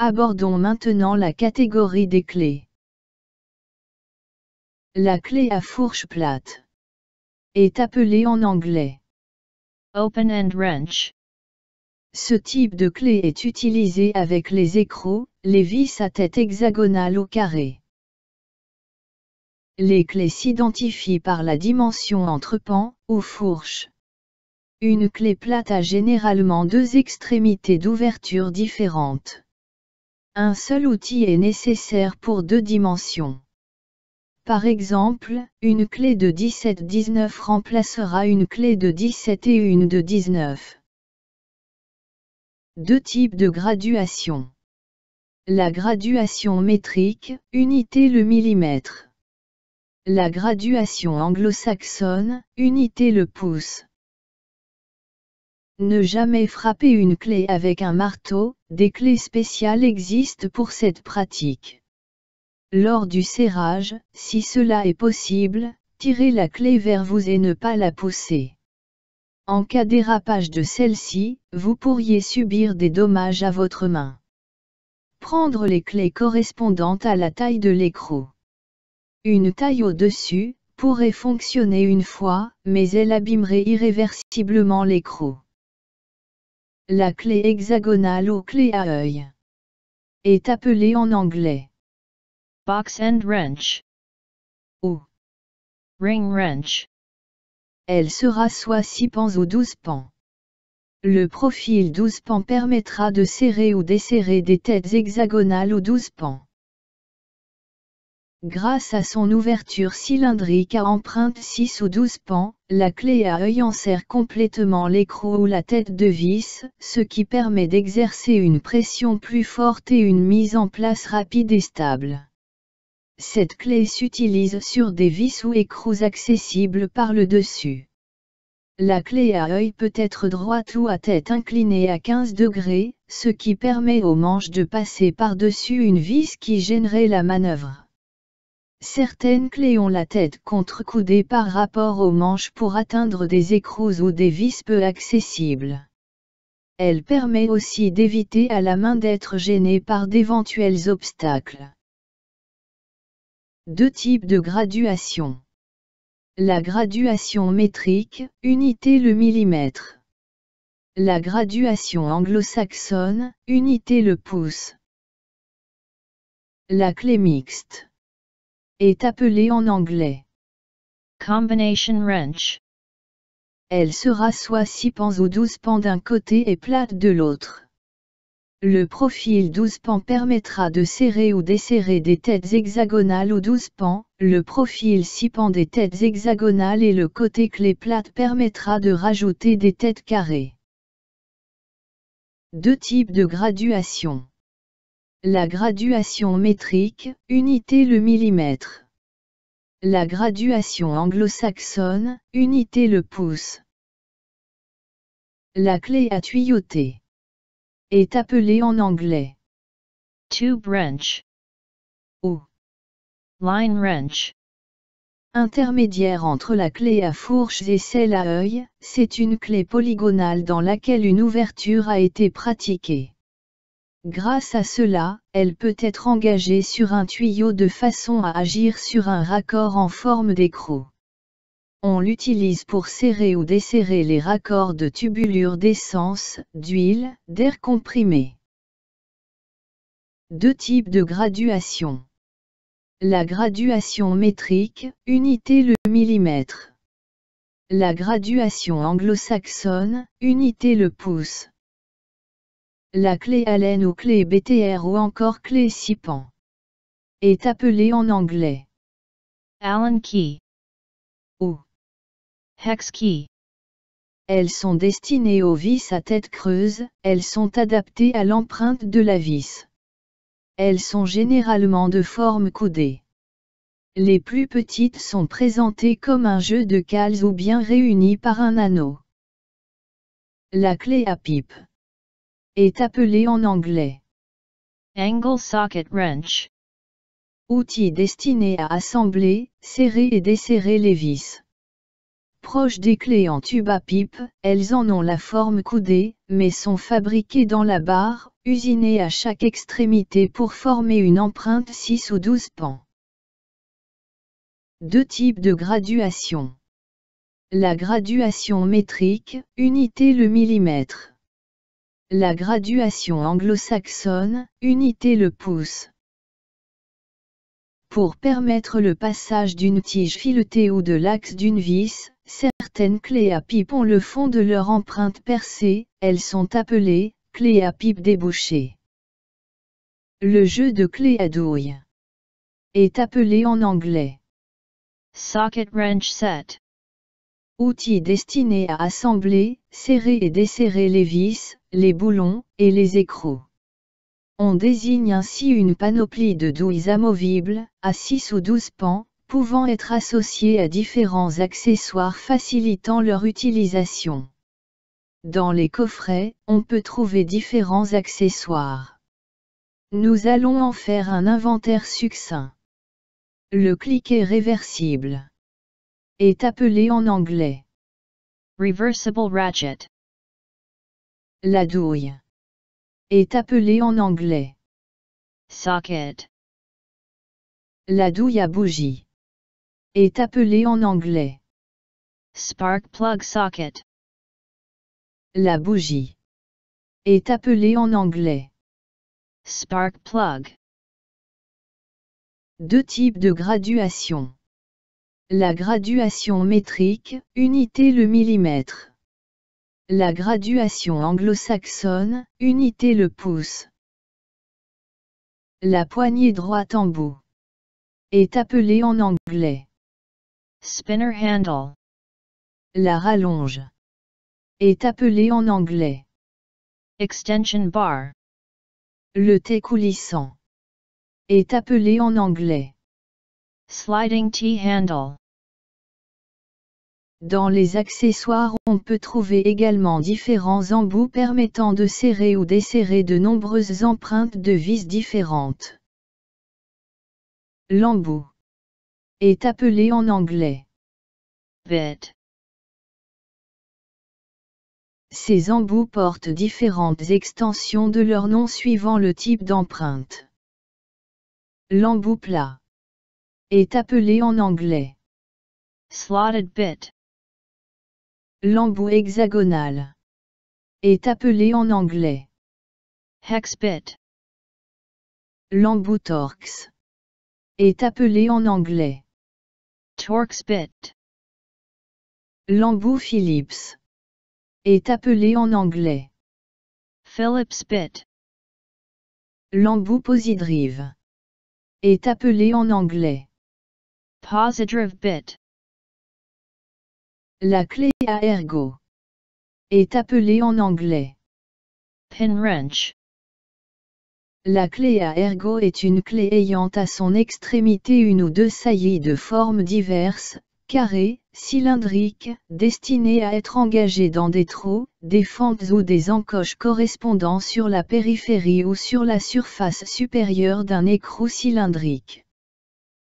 Abordons maintenant la catégorie des clés. La clé à fourche plate est appelée en anglais open-end wrench. Ce type de clé est utilisé avec les écrous, les vis à tête hexagonale ou carrée. Les clés s'identifient par la dimension entre pans ou fourches. Une clé plate a généralement deux extrémités d'ouverture différentes. Un seul outil est nécessaire pour deux dimensions. Par exemple, une clé de 17-19 remplacera une clé de 17 et une de 19. Deux types de graduation. La graduation métrique, unité le millimètre. La graduation anglo-saxonne, unité le pouce. Ne jamais frapper une clé avec un marteau, des clés spéciales existent pour cette pratique. Lors du serrage, si cela est possible, tirez la clé vers vous et ne pas la pousser. En cas de dérapage de celle-ci, vous pourriez subir des dommages à votre main. Prendre les clés correspondantes à la taille de l'écrou. Une taille au-dessus pourrait fonctionner une fois, mais elle abîmerait irréversiblement l'écrou. La clé hexagonale ou clé à œil est appelée en anglais box-end wrench ou ring wrench. Elle sera soit 6 pans ou 12 pans. Le profil 12 pans permettra de serrer ou desserrer des têtes hexagonales ou 12 pans. Grâce à son ouverture cylindrique à empreinte 6 ou 12 pans, la clé à œil enserre complètement l'écrou ou la tête de vis, ce qui permet d'exercer une pression plus forte et une mise en place rapide et stable. Cette clé s'utilise sur des vis ou écrous accessibles par le dessus. La clé à œil peut être droite ou à tête inclinée à 15 degrés, ce qui permet au manche de passer par-dessus une vis qui gênerait la manœuvre. Certaines clés ont la tête contre-coudée par rapport au manche pour atteindre des écrous ou des vis peu accessibles. Elle permet aussi d'éviter à la main d'être gênée par d'éventuels obstacles. Deux types de graduation. La graduation métrique, unité le millimètre. La graduation anglo-saxonne, unité le pouce. La clé mixte est appelée en anglais combination wrench. Elle sera soit 6 pans ou 12 pans d'un côté et plate de l'autre. Le profil 12 pans permettra de serrer ou desserrer des têtes hexagonales ou 12 pans, le profil 6 pans des têtes hexagonales et le côté clé plate permettra de rajouter des têtes carrées. Deux types de graduation. La graduation métrique, unité le millimètre. La graduation anglo-saxonne, unité le pouce. La clé à tuyauter est appelée en anglais tube wrench ou line wrench. Intermédiaire entre la clé à fourche et celle à œil, c'est une clé polygonale dans laquelle une ouverture a été pratiquée. Grâce à cela, elle peut être engagée sur un tuyau de façon à agir sur un raccord en forme d'écrou. On l'utilise pour serrer ou desserrer les raccords de tubulure d'essence, d'huile, d'air comprimé. Deux types de graduation. La graduation métrique, unité le millimètre. La graduation anglo-saxonne, unité le pouce. La clé Allen ou clé BTR ou encore clé 6 pans est appelée en anglais Allen key ou hex key. Elles sont destinées aux vis à tête creuse, elles sont adaptées à l'empreinte de la vis. Elles sont généralement de forme coudée. Les plus petites sont présentées comme un jeu de cales ou bien réunies par un anneau. La clé à pipe est appelée en anglais angle socket wrench. Outil destiné à assembler, serrer et desserrer les vis. Proches des clés en tube à pipe, elles en ont la forme coudée, mais sont fabriquées dans la barre, usinée à chaque extrémité pour former une empreinte 6 ou 12 pans. Deux types de graduation. La graduation métrique, unité le millimètre. La graduation anglo-saxonne, unité le pouce. Pour permettre le passage d'une tige filetée ou de l'axe d'une vis, certaines clés à pipe ont le fond de leur empreinte percée, elles sont appelées clés à pipe débouchées. Le jeu de clés à douille est appelé en anglais socket wrench set. Outil destiné à assembler, serrer et desserrer les vis, les boulons et les écrous. On désigne ainsi une panoplie de douilles amovibles, à 6 ou 12 pans, pouvant être associées à différents accessoires facilitant leur utilisation. Dans les coffrets, on peut trouver différents accessoires. Nous allons en faire un inventaire succinct. Le cliquet réversible est appelé en anglais reversible ratchet. La douille est appelée en anglais socket. La douille à bougie est appelée en anglais spark plug socket. La bougie est appelée en anglais spark plug. Deux types de graduation. La graduation métrique, unité le millimètre. La graduation anglo-saxonne, unité le pouce. La poignée droite en bout est appelée en anglais spinner handle. La rallonge est appelée en anglais extension bar. Le T coulissant est appelé en anglais sliding T-handle. Dans les accessoires, on peut trouver également différents embouts permettant de serrer ou desserrer de nombreuses empreintes de vis différentes. L'embout est appelé en anglais bit. Ces embouts portent différentes extensions de leur nom suivant le type d'empreinte. L'embout plat est appelé en anglais slotted bit. L'embout hexagonal est appelé en anglais hex bit. L'embout Torx est appelé en anglais Torx bit. L'embout Phillips est appelé en anglais Phillips bit. L'embout Posidrive est appelé en anglais Positive bit. La clé à ergot est appelée en anglais pin wrench. La clé à ergot est une clé ayant à son extrémité une ou deux saillies de formes diverses, carrées, cylindriques, destinées à être engagées dans des trous, des fentes ou des encoches correspondant sur la périphérie ou sur la surface supérieure d'un écrou cylindrique.